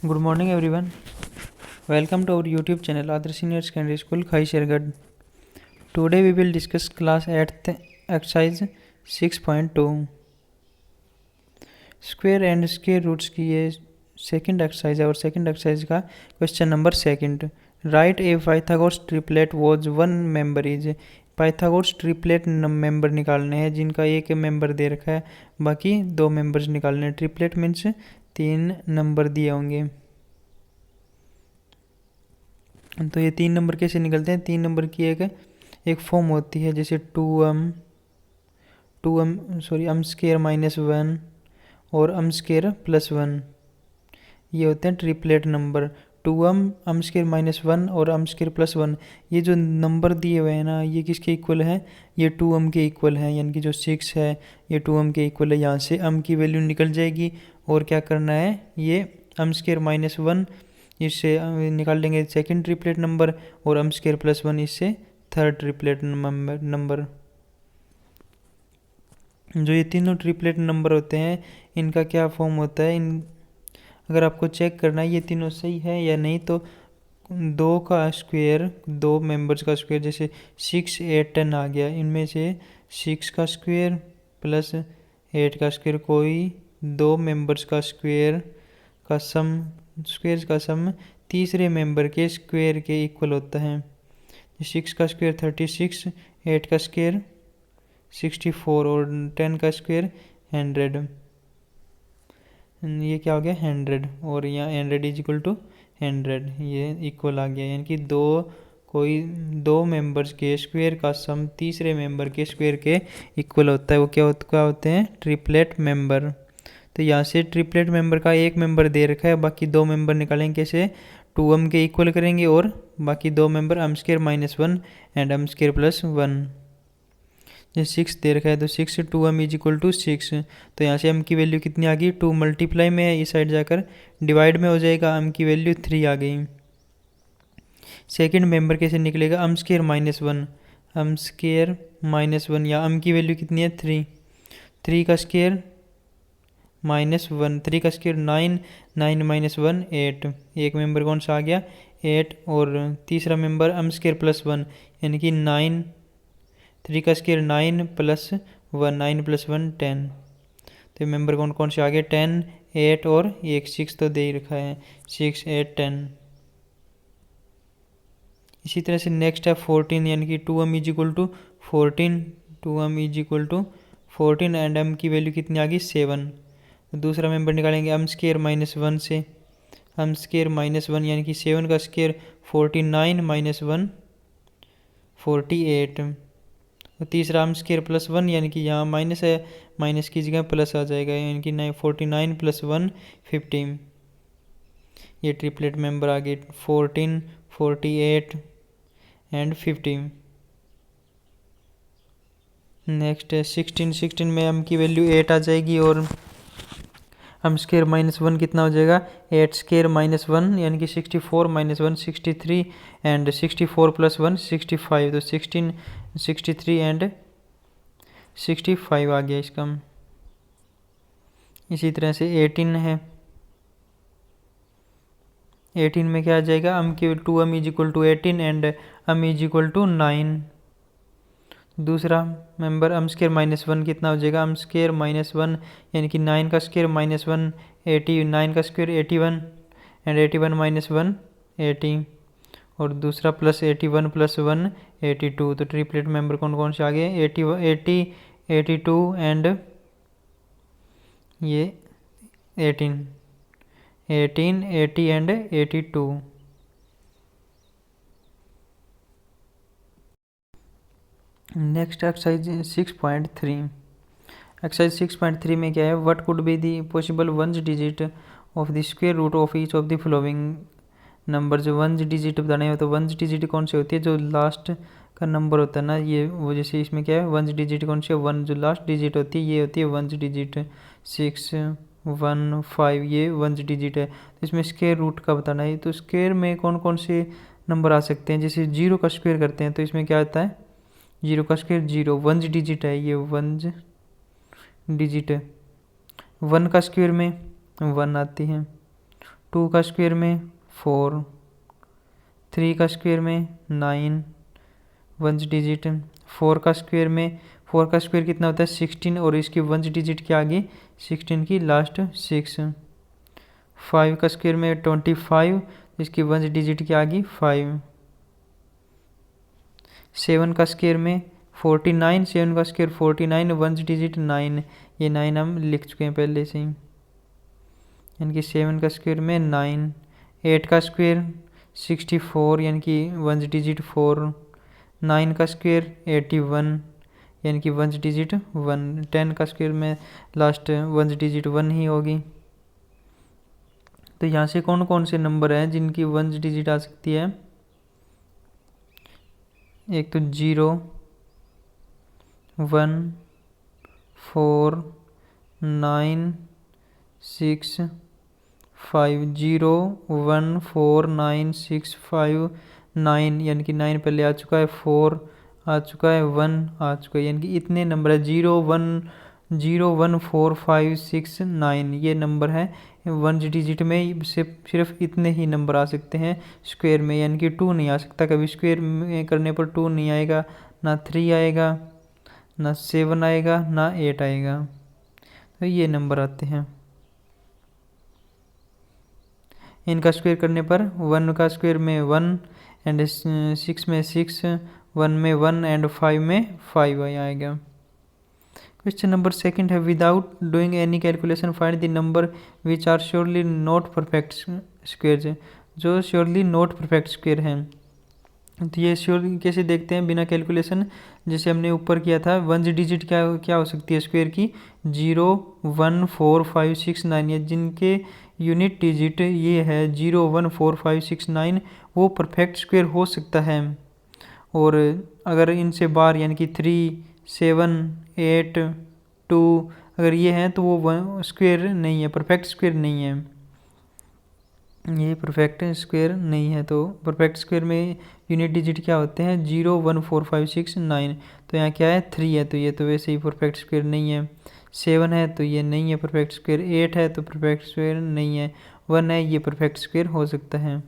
Good morning, everyone. Welcome to our YouTube channel, Adarsh Senior Secondary School, Khaishergarh. Today we will discuss class 8th exercise 6.2 square and square roots की ये second exercise है और second exercise का question number second. Write a Pythagoras triplet whose one member is. Pythagoras triplet member निकालने हैं जिनका एक member दे रखा है, बाकी दो मेंबर्स निकालने हैं। ट्रिपलेट मीन्स 3 नंबर दिए होंगे। तो ये 3 नंबर कैसे निकलते हैं? 3 नंबर की एक फॉर्म होती है, जैसे अम स्केयर -1 और अम स्केयर +1। ये होते हैं ट्रिपलेट नंबर। अम स्केयर -1 और अम स्केयर +1। ये जो नंबर दिए हुए हैं ना, ये किसके इक्वल है? ये 2m के इक्वल है, यानी कि जो 6 है ये 2m के इक्वल है। यहाँ से m की वैल्यू निकल जाएगी और क्या करना है, ये अम स्केयर -1 इससे निकाल लेंगे सेकंड ट्रिपलेट नंबर, और अम स्केयर +1 इससे थर्ड ट्रिपलेट नंबर। जो ये तीनों ट्रिपलेट नंबर होते हैं इनका क्या फॉर्म होता है, अगर आपको चेक करना है ये तीनों सही है या नहीं, तो 2 का स्क्वायर, 2 मेंबर्स का स्क्वायर, जैसे 6, 8, 10 आ गया, इनमें से 6 का स्क्वायर प्लस 8 का स्क्वायर, कोई 2 मेंबर्स का स्क्वायर का सम तीसरे मेंबर के स्क्वायर के इक्वल होता है। 6 का स्क्वायर 36, 8 का स्क्वायर 64 और 10 का स्क्वायर 100। ये क्या हो गया? 100, और यहाँ 100 इज इक्वल टू 100, ये इक्वल आ गया। यानी कि कोई दो मेंबर्स के स्क्वायर का सम तीसरे मेंबर के स्क्वायर के इक्वल होता है। वो क्या होते हैं? Triplet member. तो यहाँ से ट्रिपलेट मेंबर का एक मेंबर दे रखा है, बाकी 2 मेंबर निकालेंगे कैसे? 2m के इक्वल करेंगे और बाकी 2 member um square -1 and um square +1। जैसे 6 दे रखा है तो 6 से 2m इज इक्वल टू 6। तो यहाँ से m की वैल्यू कितनी आ गई? 2 मल्टीप्लाई में है, इस साइड जाकर डिवाइड में हो जाएगा, m की वैल्यू 3 आ गई। सेकंड मेंबर कैसे निकलेगा? अम स्केयर -1, अम स्केयर -1, या m की वैल्यू कितनी है? 3। 3 का स्केयर -1, 3 का स्केयर 9, 9 -1 8। एक मेंबर कौन सा आ गया? 8, और तीसरा मेंबर अम स्केयर +1, यानी कि 9। 3 का स्केयर 9 + 1, 9 + 1 10। तो मेंबर कौन कौन से आ गए? 10, 8 और 6 तो दे ही रखा है, 6, 8, 10। इसी तरह से नेक्स्ट है 14, यानी कि 2m is equal to 14, 2m is equal to 14 and m की वैल्यू कितनी आ गई? 7। तो दूसरा मेंबर निकालेंगे अम स्केयर -1 से, अम स्केयर -1 यानी कि 7 का स्केयर 49 -1 48। तो तीसरा अम स्केयर +1, यानी कि यहाँ माइनस है, माइनस की जगह प्लस आ जाएगा, यानी कि 49 + 1 50। ये ट्रिपलेट मेंबर आ गए 14, 48 एंड 50। नेक्स्ट है 16, 16 में m की वैल्यू 8 आ जाएगी, और हम स्केयर -1 कितना हो जाएगा? 8 स्केयर -1, यानी कि 64 -1 63 एंड 64 + 1 65। तो 16, 63 एंड 65 आ गया इसका। इसी तरह से 18 है, 18 में क्या आ जाएगा? अम की 2m is equal to 18 and m is equal to 9। दूसरा मेंबर अम स्केयर -1 कितना हो जाएगा? अम स्केयर -1, यानी कि 9 का स्केयर -1 80, 9 का स्केयर 81 एंड 81 - 1 80, और दूसरा +81 + 1 82। तो ट्रिपलेट मेंबर कौन कौन से आ गए? 80, 82 एंड ये 18, 80 एंड 82। Next exercise 6.3। एक्सरसाइज 6.3 में क्या है? What could be the possible ones digit of the square root of each of the following number. जो वंस डिजिट बताने हो, तो वंस डिजिट कौन सी होती है? जो लास्ट का नंबर होता है ना, ये वो जैसे इसमें क्या है, वंस डिजिट कौन सी है? 1 जो लास्ट डिजिट होती है ये होती है वंस डिजिट। 6, 1, 5 ये वंस डिजिट है। तो इसमें स्क्वायर रूट का बताना है। तो स्क्वायर में कौन कौन से नंबर आ सकते हैं? जैसे 0 का स्क्वायर करते हैं तो इसमें क्या आता है? 0 का स्क्वायर 0, वंस डिजिट है, ये वंस डिजिट है। 1 का स्क्वायर में 1 आती है, 2 का स्क्वायर में 4, 3 का स्क्वायर में 9 वंस डिजिट, 4 का स्क्वायर कितना होता है 16 और इसकी वंस डिजिट क्या आ गई 16 की लास्ट 6। 5 का स्क्वायर में 25, इसकी वंस डिजिट क्या आ गई 5। 7 का स्क्वायर में 49, 7 का स्क्वायर 49 वंस डिजिट 9, ये 9 हम लिख चुके हैं पहले से ही, यानी कि 7 का स्क्वायर में 9। 8 का स्क्वायर 64 यानी कि वंस डिजिट 4। 9 का स्क्वायर 81 यानी कि वंस डिजिट 1। 10 का स्क्वायर में लास्ट वंस डिजिट 1 ही होगी। तो यहाँ से कौन कौन से नंबर हैं जिनकी वंस डिजिट आ सकती है, एक तो 0, 1, 4, 9, 6, 5। 0, 1, 4, 9, 6, 5, 9 यानी कि 9 पहले आ चुका है, 4 आ चुका है, 1 आ चुका है, यानी कि इतने नंबर है 0, 1, 4, 5, 6, 9 ये नंबर है। वंस डिजिट में सिर्फ इतने ही नंबर आ सकते हैं स्क्वायर में, यानी कि 2 नहीं आ सकता कभी। स्क्वायर में करने पर 2 नहीं आएगा, ना 3 आएगा, ना 7 आएगा, ना 8 आएगा। तो ये नंबर आते हैं। इनका स्क्वायर करने पर 1 का स्क्वायर में 1 एंड 6 में 6, 1 में 1 एंड 5 में 5 आएगा। क्वेश्चन नंबर सेकंड है, without doing any calculation find the number which are surely not perfect square, जो श्योरली नॉट परफेक्ट स्क्वायर हैं। तो ये श्योर कैसे देखते हैं बिना कैलकुलेशन, जैसे हमने ऊपर किया था। वंस डिजिट क्या हो सकती है स्क्वायर की, 0, 1, 4, 5, 6, 9, ये जिनके यूनिट डिजिट ये है 0, 1, 4, 5, 6, 9 वो परफेक्ट स्क्वायर हो सकता है। और अगर इनसे बाहर यानी कि 3, 7, 8, 2 अगर ये हैं तो वो स्क्वायर नहीं है, परफेक्ट स्क्वायर नहीं है, ये परफेक्ट स्क्वायर नहीं है। तो परफेक्ट स्क्वायर में यूनिट डिजिट क्या होते हैं, 0, 1, 4, 5, 6, 9। तो यहाँ क्या है 3 है, तो ये तो वैसे ही परफेक्ट स्क्वायर नहीं है। 7 है तो ये नहीं है परफेक्ट स्क्वायर। 8 है तो परफेक्ट स्क्वायर नहीं है। 1 है ये परफेक्ट स्क्वायर हो सकता है।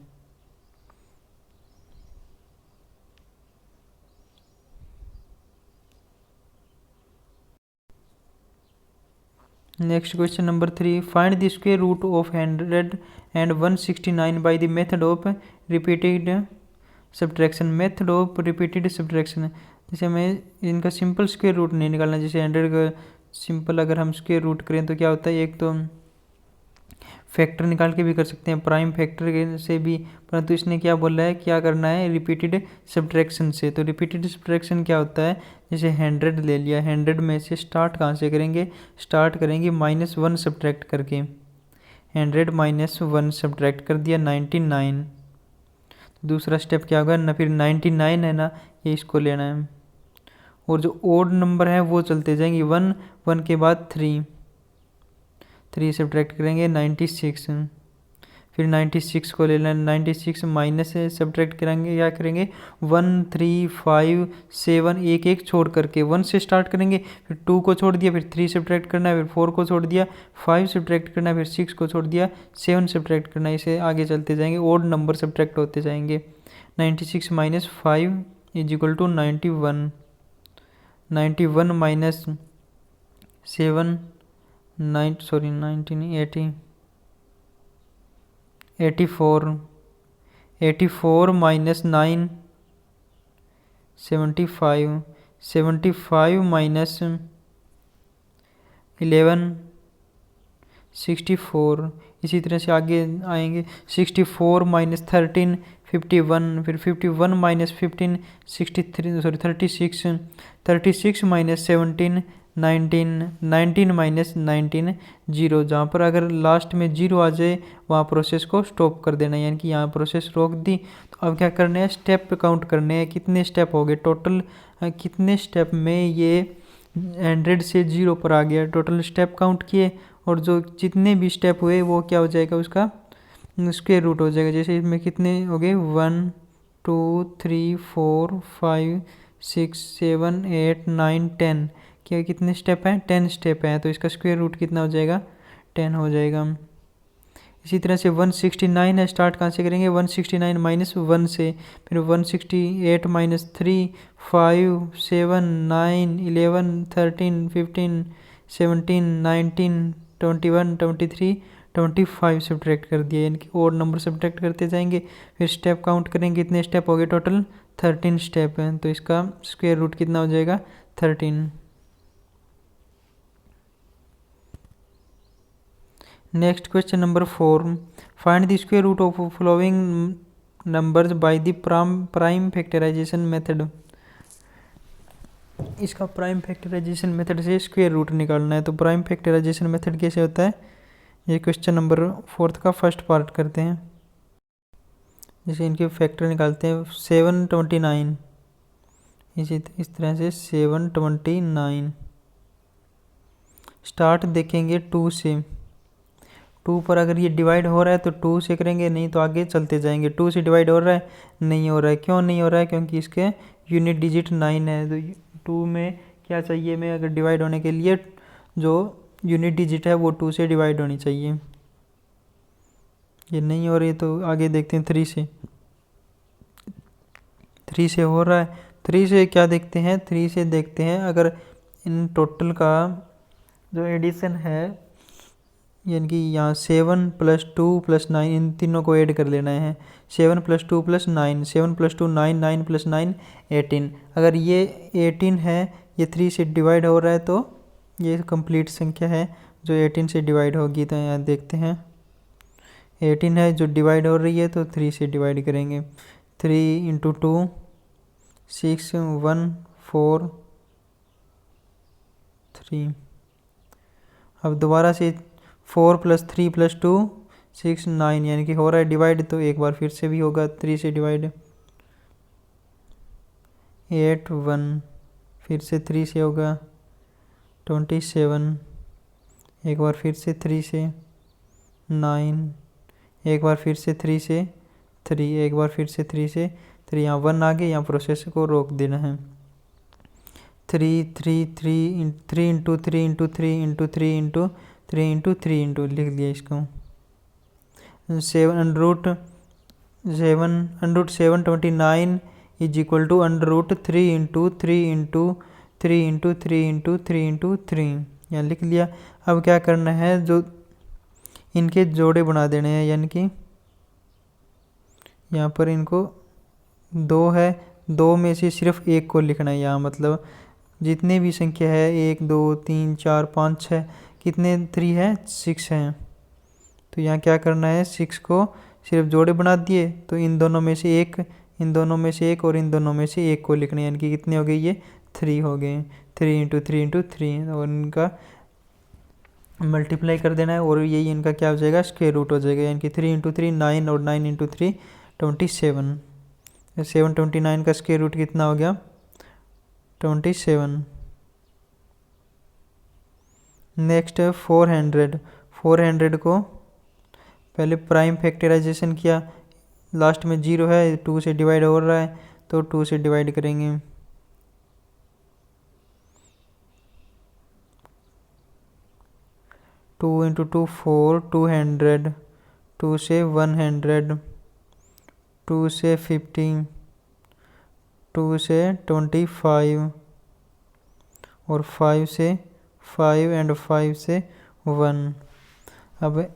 Next question number 3, find the square root of 100 and 169 by the method of repeated subtraction. Method of repeated subtraction, जैसे हमें इनका सिंपल स्क्वायर रूट नहीं निकालना। जैसे 100 का सिंपल अगर हम स्क्वायर रूट करें तो क्या होता है, एक तो फैक्टर निकाल के भी कर सकते हैं, प्राइम फैक्टर से भी, परंतु इसने क्या बोला है, क्या करना है रिपीटेड सब्ट्रैक्शन से। तो रिपीटेड सब्ट्रैक्शन क्या होता है, जैसे 100 ले लिया, 100 में से स्टार्ट कहाँ से करेंगे, स्टार्ट करेंगे -1 सब्ट्रैक्ट करके। 100 -1 सब्ट्रैक्ट कर दिया 99। दूसरा स्टेप क्या होगा ना, फिर 99 है ना, ये इसको लेना है। और जो ओड नंबर है वो चलते जाएंगे, 1, 1 के बाद 3 सब्ट्रैक्ट करेंगे 96। फिर 96 को ले लेना, 96 माइनस से सब्ट्रैक्ट करेंगे, क्या करेंगे 1, 3, 5, 7 एक एक छोड़ करके 1 से स्टार्ट करेंगे, फिर 2 को छोड़ दिया, फिर 3 सब्ट्रैक्ट करना है, फिर 4 को छोड़ दिया, 5 सब्ट्रैक्ट करना है, फिर 6 को छोड़ दिया, 7 सब्ट्रैक्ट करना है। इसे आगे चलते जाएंगे, ओड नंबर सब्ट्रैक्ट होते जाएंगे। 96 - 5 = 91। 91 - 7 80 84 84 - 9 75 75 - 11 64। इसी तरह से आगे आएंगे, 64 - 13 51, फिर 51 - 15 36 36 - 17 19 19 - 19 0। जहाँ पर अगर लास्ट में 0 आ जाए वहाँ प्रोसेस को स्टॉप कर देना, यानी कि यहाँ प्रोसेस रोक दी। तो अब क्या करना है, स्टेप काउंट करने हैं, कितने स्टेप हो गए टोटल, कितने स्टेप में ये 100 से 0 पर आ गया, टोटल स्टेप काउंट किए, और जो जितने भी स्टेप हुए वो क्या हो जाएगा, उसका स्क्वायर रूट हो जाएगा। जैसे इसमें कितने हो गए, 1 2 3 4 5 6 7 8 9 10, क्या कितने स्टेप हैं, 10 स्टेप हैं, तो इसका स्क्वायर रूट कितना हो जाएगा, 10 हो जाएगा। इसी तरह से 169 है, स्टार्ट कहाँ से करेंगे, 169 माइनस 1 से, फिर 168 माइनस 3, 5, 7, 9, 11, 13, 15, 17, 19, 21, 23, 25 सब्ट्रैक्ट कर दिया, यानी कि और नंबर सब्ट्रैक्ट करते जाएंगे। फिर स्टेप काउंट करेंगे, कितने स्टेप हो गए, टोटल 13 स्टेप हैं, तो इसका स्क्वायर रूट कितना हो जाएगा, 13। Next question number 4, find the square root of following numbers by the prime factorisation method. इसका प्राइम फैक्टराइजेशन मेथड से स्क्वायर रूट निकालना है। तो प्राइम फैक्टराइजेशन मेथड कैसे होता है, ये क्वेश्चन नंबर 4 का फर्स्ट पार्ट करते हैं। जैसे इनके फैक्टर निकालते हैं, 729, इस तरह से 729। स्टार्ट देखेंगे 2 से, 2 पर अगर ये डिवाइड हो रहा है तो 2 से करेंगे, नहीं तो आगे चलते जाएंगे। 2 से डिवाइड हो रहा है, नहीं हो रहा है, क्यों नहीं हो रहा है, क्योंकि इसके यूनिट डिजिट 9 है। तो 2 में क्या चाहिए, में अगर डिवाइड होने के लिए जो यूनिट डिजिट है वो 2 से डिवाइड होनी चाहिए, ये नहीं हो रही। तो आगे देखते हैं 3 से, 3 से हो रहा है। 3 से क्या देखते हैं, 3 से देखते हैं अगर इन टोटल का जो एडिशन है, यानी कि यहाँ 7 + 2 + 9, इन तीनों को ऐड कर लेना है। 7 + 2 + 9, 7 + 2 9, 9 + 9 18। अगर ये 18 है, ये 3 से डिवाइड हो रहा है, तो ये कंप्लीट संख्या है जो 18 से डिवाइड होगी। तो यहाँ देखते हैं 18 है जो डिवाइड हो रही है, तो 3 से डिवाइड करेंगे। 3 × 2 6, 1 4 3। अब दोबारा से 4 + 3 + 2 6 9, यानी कि हो रहा है डिवाइड, तो एक बार फिर से भी होगा 3 से डिवाइड। 8 1, फिर से 3 से होगा 27, एक बार फिर से 3 से 9, एक बार फिर से 3 से 3, एक बार फिर से 3 से 3, यहाँ 1 आगे, यहाँ प्रोसेस को रोक देना है। 3 3 3 3 × 3 × 3 × 3 × 3 × 3 × लिख दिया इसको। 7 √729 इज इक्वल टू √3 × 3 × 3 × 3 × 3 × 3, यहाँ लिख लिया। अब क्या करना है, जो इनके जोड़े बना देने हैं, यानी कि यहाँ पर इनको 2 है, 2 में से सिर्फ एक को लिखना है यहाँ, मतलब जितने भी संख्या है 1 2 3 4 5 6, कितने 3 है, 6 हैं। तो यहाँ क्या करना है, 6 को सिर्फ जोड़े बना दिए, तो इन दोनों में से एक, इन दोनों में से एक और इन दोनों में से एक को लिखना है, यानी कि कितने हो गए, ये 3 हो गए। 3 × 3 × 3, और इनका मल्टीप्लाई कर देना है, और यही इनका क्या हो जाएगा, स्क्वायर रूट हो जाएगा, यानी कि 3 × 3 9, और 9 × 3 27। 729 का स्क्वायर रूट कितना हो गया, 27। नेक्स्ट है 400। 400 को पहले प्राइम फैक्टराइजेशन किया, लास्ट में 0 है, 2 से डिवाइड हो रहा है, तो 2 से डिवाइड करेंगे। 2 × 2 4, 200, 2 से 100, 2 से 50, 2 से 25, और 5 से 5 एंड 5 से 1। अब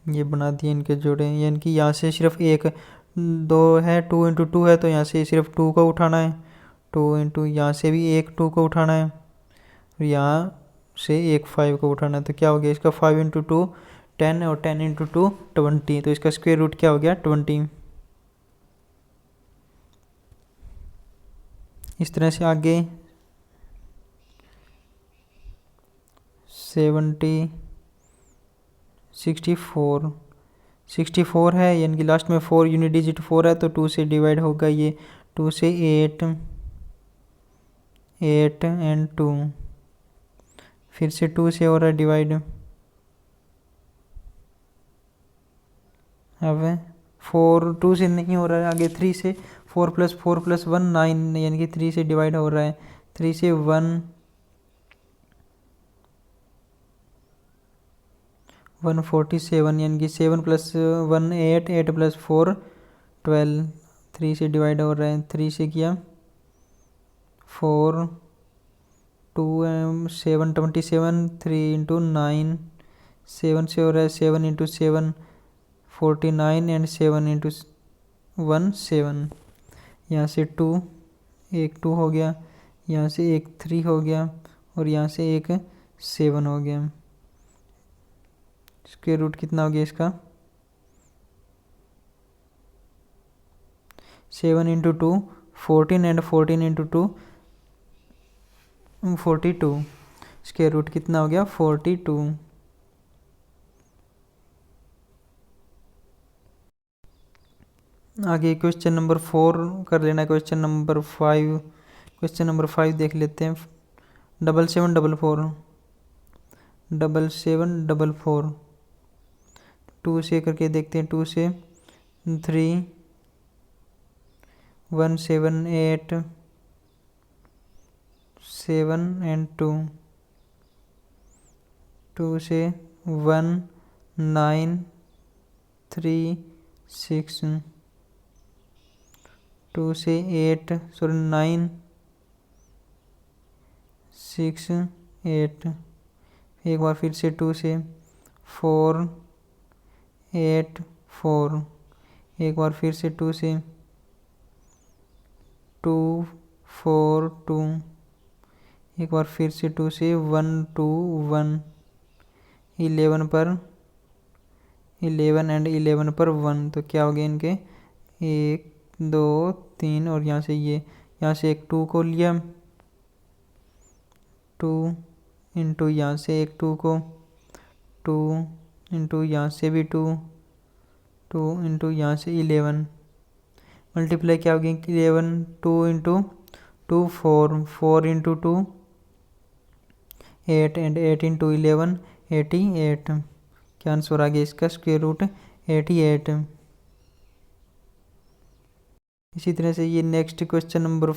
ये बना दिए इनके जोड़े, यानी कि यहाँ से सिर्फ एक 2 है, 2 × 2 है, तो यहाँ से सिर्फ 2 को उठाना है। 2 × यहाँ से भी एक 2 को उठाना है, और यहाँ से एक 5 को उठाना है। तो क्या हो गया इसका, 5 × 2 10, और 10 × 2 20, तो इसका स्क्वायर रूट क्या हो गया, 20। इस तरह से आगे 70 64 64 है, यानी कि लास्ट में 4 यूनिट डिजिट 4 है, तो 2 से डिवाइड होगा ये। 2 से 8 8 एंड 2, फिर से 2 से हो रहा है डिवाइड। अब 4 2 से नहीं हो रहा है, आगे 3 से 4 + 4 + 1 9, यानी कि 3 से डिवाइड हो रहा है। 3 से 1, 147 यानी कि 7 + 1 8, 8 + 4 12, 3 से डिवाइड हो रहा है, 3 से किया 4 2 7 27, 3 × 9 7 से हो रहा है, 7 × 7 49 एंड 7 × 1 7। यहाँ से 2 एक 2 हो गया, यहाँ से एक 3 हो गया और यहाँ से एक 7 हो गया। स्क्वायर रूट कितना हो गया इसका 7 × 2 14 एंड 14 × 2 42। स्क्वायर रूट कितना हो गया 42। आगे क्वेश्चन नंबर 4 कर लेना। क्वेश्चन नंबर 5 देख लेते हैं। 7 7 4 4 7 7 4 2 से करके देखते हैं। 2 से 3 1 7 8 7 एंड 2 2 से 1 9 3 6 2 से 8 9 6 8। एक बार फिर से 2 से 4 8 4। एक बार फिर से 2 से 2 4 2। एक बार फिर से 2 से 1 2 1। 11 पर 11 एंड 11 पर 1। तो क्या हो गया इनके 1 2 3 और यहाँ से यहाँ से एक 2 को लिया 2 इंटू यहाँ से एक 2 को 2 इंटू यहाँ से भी 2 2 इंटू यहाँ से 11 मल्टीप्लाई क्या हो गया 11 2 इंटू 2 4 4 इंटू 2 8 एंड 8 इंटू 11 88। क्या आंसर आ गया इसका स्क्वायर रूट 88। इसी तरह से ये नेक्स्ट क्वेश्चन नंबर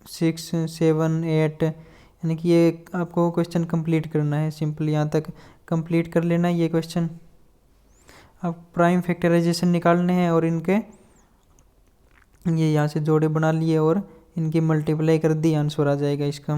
6 7 8 यानी कि ये आपको क्वेश्चन कंप्लीट करना है। सिंपल यहाँ तक कंप्लीट कर लेना ये क्वेश्चन। अब प्राइम फैक्टराइजेशन निकालने हैं और इनके ये यहाँ से जोड़े बना लिए और इनकी मल्टीप्लाई कर दी, आंसर आ जाएगा इसका।